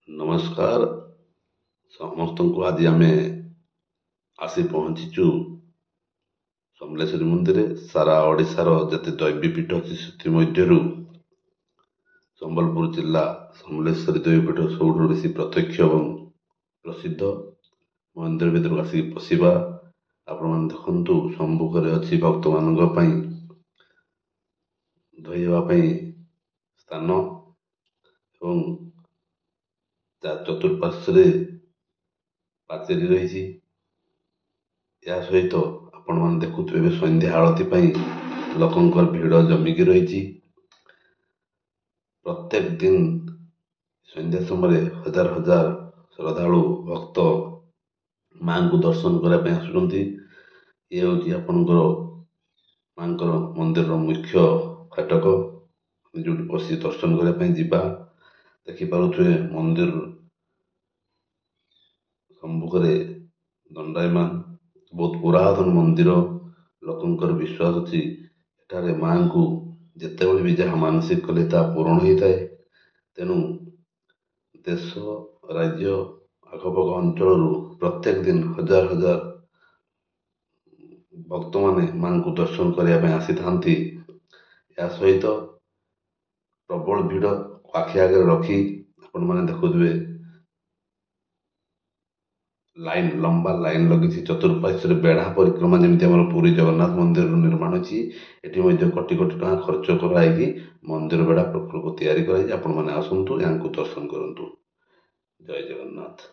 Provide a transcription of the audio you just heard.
नमस्कार समस्त को आज आम आसी पहुंचीचु समलेश्वरी मंदिर सारा ओडिशार जते दैवीपीठ अच्छी से संबलपुर जिला समलेश्वरी दैवीपीठ सब बेसी प्रत्यक्ष और प्रसिद्ध मंदिर भीतर आसिक पशिबा आपण देखु सम्मुखें अच्छी भक्त मान धोई स्थान एवं चतुर्पार्श्वे पाचेरी रही या सहित आपण मैंने देखुए संध्या आरती लोकंर भिड़ जमिकी रही प्रत्येक दिन संध्या समय हजार हजार श्रद्धालु भक्त माँ को दर्शन करने आसुँच ये हूँ आपणकर माँ मंदिर मुख्य फाटक जो बस दर्शन करने देखिपे मंदिर सम्मुखें दंडायमान बहुत पुरातन मंदिर लोकंर विश्वास अच्छी एठारे माँ को जिते भी जहाँ मानसिक कले पूरण होता है तेणु देश राज्य आखपाख अंचल प्रत्येक दिन हजार हजार भक्त माने माँ को दर्शन करने आसी था या सहित प्रबल भिड़ आखि आगे रखी आपण मैंने देखुए लाइन लंबा लाइन लगी चतुर्पार्श्व बेढ़ा परिक्रमा जमी आम पुरी जगन्नाथ मंदिर निर्माण अच्छी एटी कोटी कोटी टका खर्च कराई मंदिर बेढ़ा प्रकल्प तैयारी कर आसतु या दर्शन करूँ। जय जगन्नाथ।